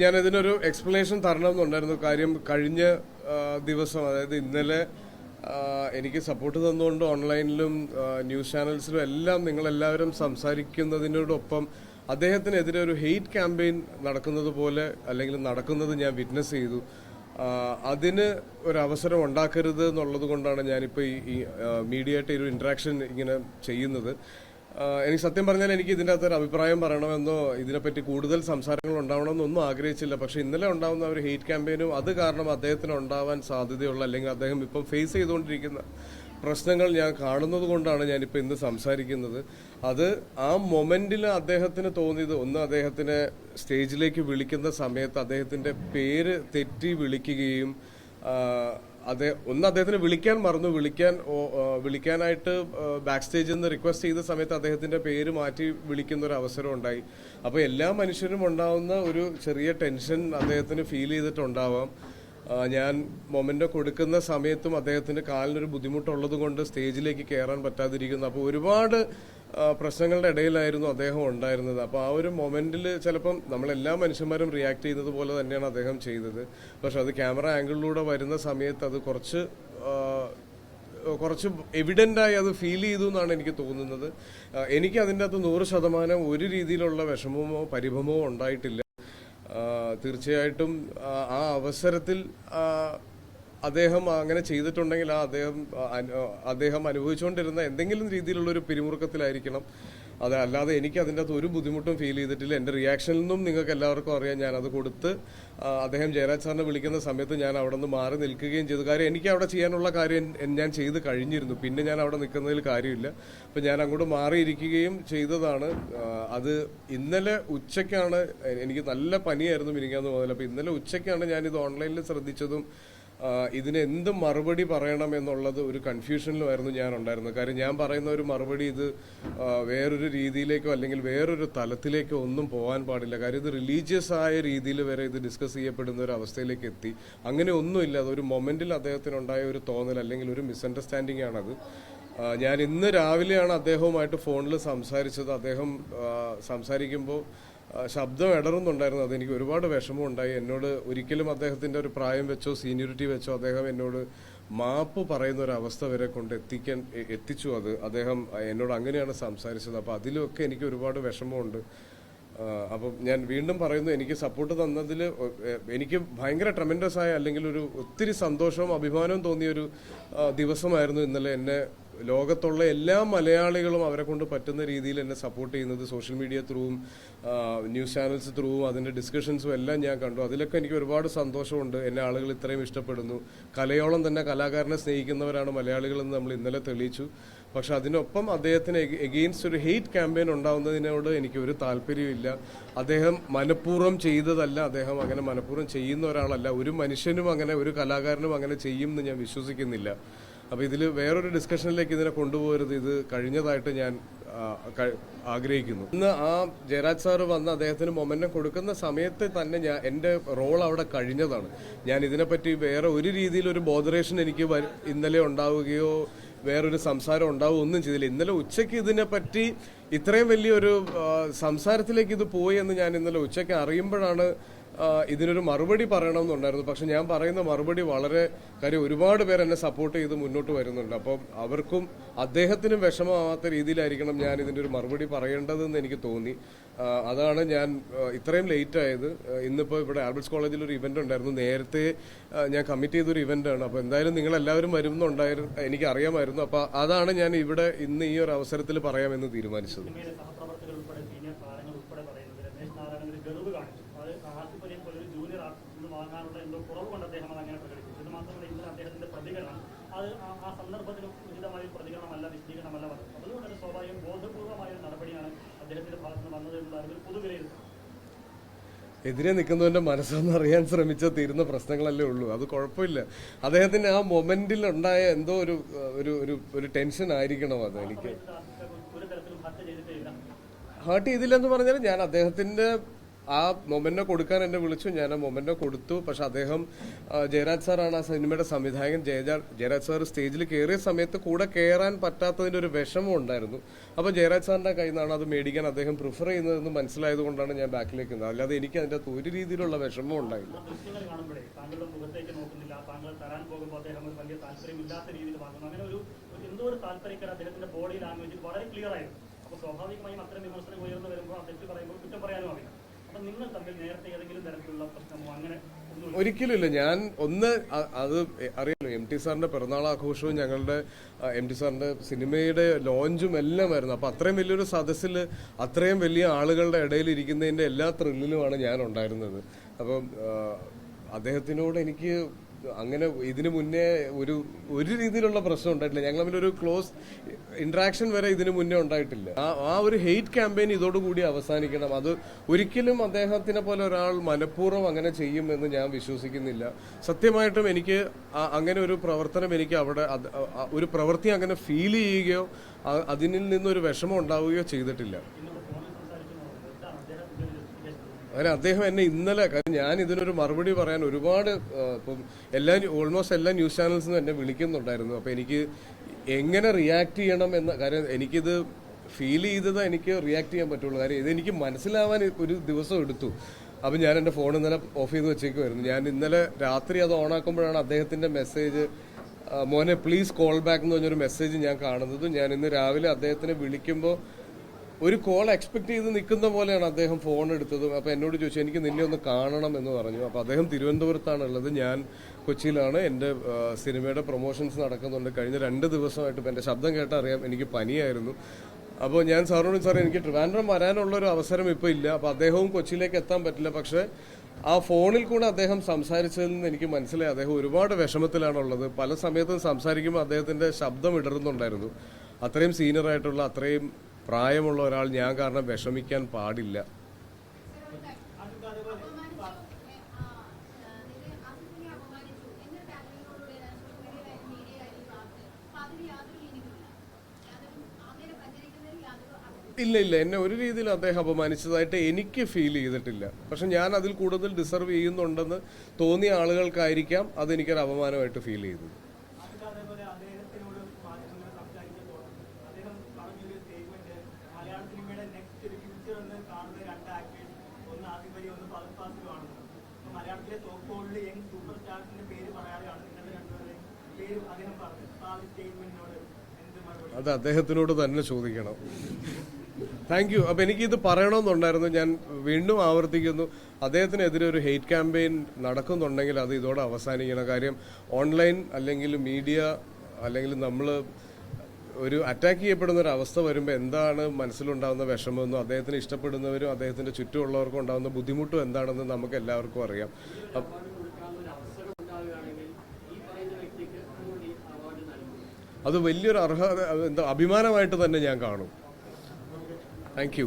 ഞാൻ ഇതിനൊരു എക്സ്പ്ലനേഷൻ തരണമെന്നുണ്ടായിരുന്നു. കാര്യം കഴിഞ്ഞ ദിവസം, അതായത് ഇന്നലെ എനിക്ക് സപ്പോർട്ട് തന്നുകൊണ്ട് ഓൺലൈനിലും ന്യൂസ് ചാനൽസിലും എല്ലാം നിങ്ങളെല്ലാവരും സംസാരിക്കുന്നതിനോടൊപ്പം അദ്ദേഹത്തിനെതിരെ ഒരു ഹെയ്റ്റ് ക്യാമ്പയിൻ നടക്കുന്നത് പോലെ അല്ലെങ്കിൽ നടക്കുന്നത് ഞാൻ വിറ്റ്നസ് ചെയ്തു. അതിന് ഒരവസരം ഉണ്ടാക്കരുത് എന്നുള്ളത് കൊണ്ടാണ് ഞാനിപ്പോൾ ഈ മീഡിയ ആയിട്ട് ഒരു ഇൻട്രാക്ഷൻ ഇങ്ങനെ ചെയ്യുന്നത്. എനിക്ക് സത്യം പറഞ്ഞാൽ എനിക്ക് ഇതിൻ്റെ അകത്തൊരു അഭിപ്രായം പറയണമെന്നോ ഇതിനെപ്പറ്റി കൂടുതൽ സംസാരങ്ങൾ ഉണ്ടാവണമെന്നൊന്നും ആഗ്രഹിച്ചില്ല. പക്ഷേ ഇന്നലെ ഉണ്ടാകുന്ന ഒരു ഹെയ്റ്റ് ക്യാമ്പയിനും അത് കാരണം അദ്ദേഹത്തിന് ഉണ്ടാവാൻ സാധ്യതയുള്ള അല്ലെങ്കിൽ അദ്ദേഹം ഇപ്പം ഫേസ് ചെയ്തുകൊണ്ടിരിക്കുന്ന പ്രശ്നങ്ങൾ ഞാൻ കാണുന്നത് കൊണ്ടാണ് ഞാനിപ്പോൾ ഇന്ന് സംസാരിക്കുന്നത്. അത് ആ മൊമെന്റിൽ അദ്ദേഹത്തിന് തോന്നിയത്, ഒന്ന് അദ്ദേഹത്തിനെ സ്റ്റേജിലേക്ക് വിളിക്കുന്ന സമയത്ത് അദ്ദേഹത്തിൻ്റെ പേര് തെറ്റി വിളിക്കുകയും അദ്ദേഹത്തിന് വിളിക്കാൻ മറന്നു, വിളിക്കാനായിട്ട് ബാക്ക് സ്റ്റേജിൽ നിന്ന് റിക്വസ്റ്റ് ചെയ്ത സമയത്ത് അദ്ദേഹത്തിന്റെ പേര് മാറ്റി വിളിക്കുന്ന ഒരു അവസരം ഉണ്ടായി. അപ്പോൾ എല്ലാ മനുഷ്യരും ഉണ്ടാവുന്ന ഒരു ചെറിയ ടെൻഷൻ അദ്ദേഹത്തിന് ഫീൽ ചെയ്തിട്ടുണ്ടാവാം. ഞാൻ മൊമെന്റ് കൊടുക്കുന്ന സമയത്തും അദ്ദേഹത്തിന്റെ കാലിനൊരു ബുദ്ധിമുട്ടുള്ളത് കൊണ്ട് സ്റ്റേജിലേക്ക് കയറാൻ പറ്റാതിരിക്കുന്നു. അപ്പോൾ ഒരുപാട് പ്രശ്നങ്ങളുടെ ഇടയിലായിരുന്നു അദ്ദേഹം ഉണ്ടായിരുന്നത്. അപ്പോൾ ആ ഒരു മൊമെന്റിൽ ചിലപ്പം നമ്മളെല്ലാ മനുഷ്യന്മാരും റിയാക്ട് ചെയ്യുന്നത് പോലെ തന്നെയാണ് അദ്ദേഹം ചെയ്തത്. പക്ഷെ അത് ക്യാമറ ആംഗിളിലൂടെ വരുന്ന സമയത്ത് അത് കുറച്ച് എവിഡൻ്റായി അത് ഫീൽ ചെയ്തു എന്നാണ് എനിക്ക് തോന്നുന്നത്. എനിക്ക് അതിൻ്റെ അകത്ത് 100% ഒരു രീതിയിലുള്ള വിഷമമോ പരിഭവമോ ഉണ്ടായിട്ടില്ല. തീർച്ചയായിട്ടും ആ അവസരത്തിൽ അദ്ദേഹം അങ്ങനെ ചെയ്തിട്ടുണ്ടെങ്കിൽ അദ്ദേഹം അനുഭവിച്ചുകൊണ്ടിരുന്ന എന്തെങ്കിലും രീതിയിലുള്ളൊരു പിരിമുറുക്കത്തിലായിരിക്കണം. അല്ലാതെ എനിക്ക് അതിൻ്റെ അകത്ത് ഒരു ബുദ്ധിമുട്ടും ഫീൽ ചെയ്തിട്ടില്ല. എൻ്റെ റിയാക്ഷനിൽ നിന്നും നിങ്ങൾക്ക് എല്ലാവർക്കും അറിയാം. ഞാനത് കൊടുത്ത് അദ്ദേഹം ജയരാജ് സാറിനെ വിളിക്കുന്ന സമയത്ത് ഞാൻ അവിടെ നിന്ന് മാറി നിൽക്കുകയും ചെയ്തു. കാര്യം എനിക്ക് അവിടെ ചെയ്യാനുള്ള കാര്യം ഞാൻ ചെയ്ത് കഴിഞ്ഞിരുന്നു. പിന്നെ ഞാൻ അവിടെ നിൽക്കുന്നതിൽ കാര്യമില്ല. അപ്പം ഞാൻ അങ്ങോട്ട് മാറിയിരിക്കുകയും ചെയ്തതാണ്. അത് ഇന്നലെ ഉച്ചയ്ക്കാണ്, എനിക്ക് നല്ല പനിയായിരുന്നു മിനിങ്ങാന്ന് മുതൽ. അപ്പോൾ ഇന്നലെ ഉച്ചയ്ക്കാണ് ഞാനിത് ഓൺലൈനിൽ ശ്രദ്ധിച്ചതും ഇതിന് എന്ത് മറുപടി പറയണം എന്നുള്ളത് ഒരു കൺഫ്യൂഷനിലുമായിരുന്നു ഞാൻ ഉണ്ടായിരുന്നത്. കാര്യം ഞാൻ പറയുന്ന ഒരു മറുപടി ഇത് വേറൊരു രീതിയിലേക്കോ അല്ലെങ്കിൽ വേറൊരു തലത്തിലേക്കോ ഒന്നും പോകാൻ പാടില്ല. കാര്യം ഇത് റിലീജിയസ് ആയ രീതിയിൽ വരെ ഇത് ഡിസ്കസ് ചെയ്യപ്പെടുന്ന ഒരു അവസ്ഥയിലേക്ക് എത്തി. അങ്ങനെ ഒന്നുമില്ല. അതൊരു മൊമെന്റിൽ അദ്ദേഹത്തിനുണ്ടായ ഒരു തോന്നൽ അല്ലെങ്കിൽ ഒരു മിസ്അണ്ടർസ്റ്റാൻഡിംഗ് ആണത്. ഞാൻ ഇന്ന് രാവിലെയാണ് അദ്ദേഹവുമായിട്ട് ഫോണിൽ സംസാരിച്ചത്. അദ്ദേഹം സംസാരിക്കുമ്പോൾ ശബ്ദം ഇടറുന്നുണ്ടായിരുന്നു. അതെനിക്ക് ഒരുപാട് വിഷമമുണ്ടായി. എന്നോട് ഒരിക്കലും അദ്ദേഹത്തിൻ്റെ ഒരു പ്രായം വെച്ചോ സീനിയോറിറ്റി വെച്ചോ അദ്ദേഹം എന്നോട് മാപ്പ് പറയുന്ന ഒരു അവസ്ഥ വരെ കൊണ്ട് എത്തിച്ചു. അദ്ദേഹം എന്നോട് അങ്ങനെയാണ് സംസാരിച്ചത്. അപ്പോൾ അതിലൊക്കെ എനിക്ക് ഒരുപാട് വിഷമമുണ്ട്. അപ്പം ഞാൻ വീണ്ടും പറയുന്നു, എനിക്ക് സപ്പോർട്ട് തന്നതിൽ എനിക്ക് ഭയങ്കര ട്രെമൻഡസ് ആയ അല്ലെങ്കിൽ ഒരു ഒത്തിരി സന്തോഷവും അഭിമാനവും തോന്നിയൊരു ദിവസമായിരുന്നു ഇന്നലെ. എന്നെ ലോകത്തുള്ള എല്ലാ മലയാളികളും അവരെ കൊണ്ട് പറ്റുന്ന രീതിയിൽ എന്നെ സപ്പോർട്ട് ചെയ്യുന്നത് സോഷ്യൽ മീഡിയ ത്രൂവും ന്യൂസ് ചാനൽസ് ത്രൂവും അതിൻ്റെ ഡിസ്കഷൻസും എല്ലാം ഞാൻ കണ്ടു. അതിലൊക്കെ എനിക്ക് ഒരുപാട് സന്തോഷമുണ്ട്. എന്നെ ആളുകൾ ഇത്രയും ഇഷ്ടപ്പെടുന്നു. കലയോളം തന്നെ കലാകാരനെ സ്നേഹിക്കുന്നവരാണ് മലയാളികളെന്ന് നമ്മൾ ഇന്നലെ തെളിയിച്ചു. പക്ഷെ അതിനൊപ്പം അദ്ദേഹത്തിന് എഗെയിൻസ്റ്റ് ഒരു ഹെയ്റ്റ് ക്യാമ്പയിൻ ഉണ്ടാവുന്നതിനോട് എനിക്ക് ഒരു താല്പര്യമില്ല. അദ്ദേഹം മനഃപൂർവ്വം ചെയ്തതല്ല. അദ്ദേഹം അങ്ങനെ മനഃപൂർവ്വം ചെയ്യുന്ന ഒരാളല്ല. ഒരു മനുഷ്യനും അങ്ങനെ, ഒരു കലാകാരനും അങ്ങനെ ചെയ്യുമെന്ന് ഞാൻ വിശ്വസിക്കുന്നില്ല. അപ്പോൾ ഇതിൽ വേറൊരു ഡിസ്കഷനിലേക്ക് ഇതിനെ കൊണ്ടുപോകരുത്. ഇത് കഴിഞ്ഞതായിട്ട് ഞാൻ ആഗ്രഹിക്കുന്നു. ഇന്ന് ആ ജയരാജ് സാറ് വന്ന് അദ്ദേഹത്തിന് മൊമെന്റം കൊടുക്കുന്ന സമയത്ത് തന്നെ എൻ്റെ റോൾ അവിടെ കഴിഞ്ഞതാണ്. ഞാൻ ഇതിനെപ്പറ്റി വേറെ ഒരു രീതിയിലൊരു ബോധറേഷൻ എനിക്ക് ഇന്നലെ ഉണ്ടാവുകയോ വേറൊരു സംസാരം ഉണ്ടാവുകയോ ഒന്നും ചെയ്തില്ല. ഇന്നലെ ഉച്ചയ്ക്ക് ഇതിനെപ്പറ്റി ഇത്രയും വലിയൊരു സംസാരത്തിലേക്ക് ഇത് പോയി എന്ന് ഞാൻ ഇന്നലെ ഉച്ചയ്ക്ക് അറിയുമ്പോഴാണ് ഇതിനൊരു മറുപടി പറയണമെന്നുണ്ടായിരുന്നു. പക്ഷെ ഞാൻ പറയുന്ന മറുപടി വളരെ കാര്യം ഒരുപാട് പേർ എന്നെ സപ്പോർട്ട് ചെയ്ത് മുന്നോട്ട് വരുന്നുണ്ട്. അപ്പം അവർക്കും അദ്ദേഹത്തിനും വിഷമമാവാത്ത രീതിയിലായിരിക്കണം ഞാൻ ഇതിൻ്റെ ഒരു മറുപടി പറയേണ്ടതെന്ന് എനിക്ക് തോന്നി. അതാണ് ഞാൻ ഇത്രയും ലേറ്റ് ആയത്. ഇന്നിപ്പോൾ ഇവിടെ ആൽബർട്ട്സ് കോളേജിൽ ഒരു ഇവന്റ് ഉണ്ടായിരുന്നു. നേരത്തെ ഞാൻ കമ്മിറ്റ് ചെയ്തൊരു ഇവന്റാണ്. അപ്പോൾ എന്തായാലും നിങ്ങളെല്ലാവരും വരുന്നുണ്ടായിരുന്നു, എനിക്ക് അറിയാമായിരുന്നു. അപ്പോൾ അതാണ് ഞാൻ ഇവിടെ ഇന്ന് ഈ ഒരു അവസരത്തിൽ പറയാമെന്ന് തീരുമാനിച്ചത്. എതിരെ നിൽക്കുന്നവന്റെ മനസ്സെന്ന് അറിയാൻ ശ്രമിച്ചാൽ തീരുന്ന പ്രശ്നങ്ങളല്ലേ ഉള്ളൂ. അത് കുഴപ്പമില്ല. അദ്ദേഹത്തിന്റെ ആ മൊമെന്റിൽ ഉണ്ടായ എന്തോ ഒരു ടെൻഷൻ ആയിരിക്കണം. അത് എനിക്ക് ഹേർട്ട് ചെയ്തില്ലെന്ന് പറഞ്ഞാൽ ഞാൻ അദ്ദേഹത്തിന്റെ ആ മൊമെന്റോ കൊടുക്കാൻ എന്നെ വിളിച്ചു, ഞാൻ ആ മൊമെന്റോ കൊടുത്തു. പക്ഷെ അദ്ദേഹം ജയരാജ് സാറാണ് ആ സിനിമയുടെ സംവിധായകൻ. ജയരാജ് സാർ സ്റ്റേജിൽ കയറിയ സമയത്ത് കൂടെ കയറാൻ പറ്റാത്തതിന്റെ ഒരു വിഷമം ഉണ്ടായിരുന്നു. അപ്പോൾ ജയരാജ് സാറിന്റെ കയ്യിൽ നിന്നാണ് അത് മേടിക്കാൻ അദ്ദേഹം പ്രിഫർ ചെയ്യുന്നതെന്ന് മനസ്സിലായത് കൊണ്ടാണ് ഞാൻ ബാക്കിലേക്ക് നിന്നത്. അല്ലാതെ എനിക്ക് അതിൻ്റെ അകത്ത് ഒരു രീതിയിലുള്ള വിഷമം ഉണ്ടായില്ല. സ്വാഭാവികമായും അത്തരം വിമർശനം ഉയർന്നു വരുമ്പോൾ തെറ്റ് പറയുമ്പോൾ കുറ്റം പറയാനും അറിയാം. അപ്പൊ നിങ്ങൾ തമ്മിൽ നേരത്തെ ഏതെങ്കിലും തരത്തിലുള്ള പ്രശ്നമോ അങ്ങനെ ഒരിക്കലുമില്ല. ഞാൻ ഒന്ന് അത് അറിയാലോ, എം ടി സാറിന്റെ പിറന്നാൾ ആഘോഷവും ഞങ്ങളുടെ എം ടി സാറിന്റെ സിനിമയുടെ ലോഞ്ചും എല്ലാമായിരുന്നു. അപ്പൊ അത്രയും വലിയൊരു സദസ്സിൽ അത്രയും വലിയ ആളുകളുടെ ഇടയിൽ ഇരിക്കുന്നതിന്റെ എല്ലാ ത്രില്ലിലുമാണ് ഞാൻ ഉണ്ടായിരുന്നത്. അപ്പം അദ്ദേഹത്തിനോട് എനിക്ക് അങ്ങനെ ഇതിനു മുന്നേ ഒരു രീതിയിലുള്ള പ്രശ്നം ഉണ്ടായിട്ടില്ല. ഞങ്ങൾ തമ്മിലൊരു ക്ലോസ് ഇന്ററാക്ഷൻ വരെ ഇതിനു മുന്നേ ഉണ്ടായിട്ടില്ല. ആ ഒരു ഹെയ്റ്റ് ക്യാമ്പയിൻ ഇതോടുകൂടി അവസാനിക്കണം. അത് ഒരിക്കലും അദ്ദേഹത്തിനെ പോലെ ഒരാൾ മനഃപൂർവ്വം അങ്ങനെ ചെയ്യുമെന്ന് ഞാൻ വിശ്വസിക്കുന്നില്ല. സത്യമായിട്ടും എനിക്ക് അങ്ങനെ ഒരു പ്രവർത്തനം എനിക്ക് അവിടെ ഒരു പ്രവൃത്തി അങ്ങനെ ഫീൽ ചെയ്യുകയോ അതിനിൽ നിന്നൊരു വിഷമം ഉണ്ടാവുകയോ ചെയ്തിട്ടില്ല. അങ്ങനെ അദ്ദേഹം എന്നെ ഇന്നലെ, കാരണം ഞാൻ ഇതിനൊരു മറുപടി പറയാൻ ഒരുപാട് ഇപ്പം ഓൾമോസ്റ്റ് എല്ലാ ന്യൂസ് ചാനൽസിനും എന്നെ വിളിക്കുന്നുണ്ടായിരുന്നു. അപ്പോൾ എനിക്ക് എങ്ങനെ റിയാക്ട് ചെയ്യണം എന്ന കാര്യം എനിക്കിത് ഫീൽ ചെയ്തത് എനിക്ക് റിയാക്ട് ചെയ്യാൻ പറ്റുള്ളൂ. കാര്യം ഇതെനിക്ക് മനസ്സിലാവാൻ ഒരു ദിവസം എടുത്തു. അപ്പം ഞാൻ എൻ്റെ ഫോൺ ഇന്നലെ ഓഫ് ചെയ്ത് വെച്ചേക്കുമായിരുന്നു. ഞാൻ ഇന്നലെ രാത്രി അത് ഓണാക്കുമ്പോഴാണ് അദ്ദേഹത്തിൻ്റെ മെസ്സേജ്, മോനെ പ്ലീസ് കോൾ ബാക്ക് എന്ന് പറഞ്ഞൊരു മെസ്സേജ് ഞാൻ കാണുന്നത്. ഞാൻ ഇന്ന് രാവിലെ അദ്ദേഹത്തിനെ വിളിക്കുമ്പോൾ ഒരു കോൾ എക്സ്പെക്ട് ചെയ്ത് നിൽക്കുന്ന പോലെയാണ് അദ്ദേഹം ഫോൺ എടുത്തതും. അപ്പോൾ എന്നോട് ചോദിച്ചു എനിക്ക് നിന്നെ ഒന്ന് കാണണം എന്ന് പറഞ്ഞു. അപ്പോൾ അദ്ദേഹം തിരുവനന്തപുരത്താണുള്ളത്, ഞാൻ കൊച്ചിയിലാണ്. എൻ്റെ സിനിമയുടെ പ്രൊമോഷൻസ് നടക്കുന്നുണ്ട്. കഴിഞ്ഞ 2 ദിവസമായിട്ട് ഇപ്പം എൻ്റെ ശബ്ദം കേട്ടാൽ അറിയാം എനിക്ക് പനിയായിരുന്നു. അപ്പോൾ ഞാൻ സാറിനോട് സാർ എനിക്ക് ട്രിവാൻഡ്രം വരാനുള്ളൊരു അവസരം ഇപ്പോൾ ഇല്ല, അപ്പോൾ അദ്ദേഹവും കൊച്ചിയിലേക്ക് എത്താൻ പറ്റില്ല. പക്ഷേ ആ ഫോണിൽ കൂടെ അദ്ദേഹം സംസാരിച്ചതിൽ നിന്ന് എനിക്ക് മനസ്സിലായി അദ്ദേഹം ഒരുപാട് വിഷമത്തിലാണുള്ളത്. പല സമയത്തും സംസാരിക്കുമ്പോൾ അദ്ദേഹത്തിൻ്റെ ശബ്ദം ഇടറുന്നുണ്ടായിരുന്നു. അത്രയും സീനിയറായിട്ടുള്ള അത്രയും പ്രായമുള്ള ഒരാൾ ഞാൻ കാരണം വിഷമിക്കാൻ പാടില്ല. ഇല്ല, എന്നെ ഒരു രീതിയിൽ അദ്ദേഹം അപമാനിച്ചതായിട്ട് എനിക്ക് ഫീൽ ചെയ്തിട്ടില്ല. പക്ഷെ ഞാൻ അതിൽ കൂടുതൽ ഡിസർവ് ചെയ്യുന്നുണ്ടെന്ന് തോന്നിയ ആളുകൾക്കായിരിക്കാം അതെനിക്കൊരു അപമാനമായിട്ട് ഫീൽ ചെയ്തത്. അത് അദ്ദേഹത്തിനോട് തന്നെ ചോദിക്കണം. Thank you. അപ്പം എനിക്കിത് പറയണമെന്നുണ്ടായിരുന്നു. ഞാൻ വീണ്ടും ആവർത്തിക്കുന്നു, അദ്ദേഹത്തിനെതിരെ ഒരു ഹെയ്റ്റ് ക്യാമ്പയിൻ നടക്കുന്നുണ്ടെങ്കിൽ അത് ഇതോടെ അവസാനിക്കണം. കാര്യം ഓൺലൈൻ അല്ലെങ്കിൽ മീഡിയ അല്ലെങ്കിൽ നമ്മൾ ഒരു അറ്റാക്ക് ചെയ്യപ്പെടുന്ന ഒരു അവസ്ഥ വരുമ്പോൾ എന്താണ് മനസ്സിലുണ്ടാകുന്ന വിഷമമെന്നും അദ്ദേഹത്തിന് ഇഷ്ടപ്പെടുന്നവരും അദ്ദേഹത്തിൻ്റെ ചുറ്റുമുള്ളവർക്കും ഉണ്ടാകുന്ന ബുദ്ധിമുട്ടും എന്താണെന്ന് നമുക്ക് എല്ലാവർക്കും അറിയാം. അത് വലിയൊരു അഭിമാനമായിട്ട് തന്നെ ഞാൻ കാണും. Thank you.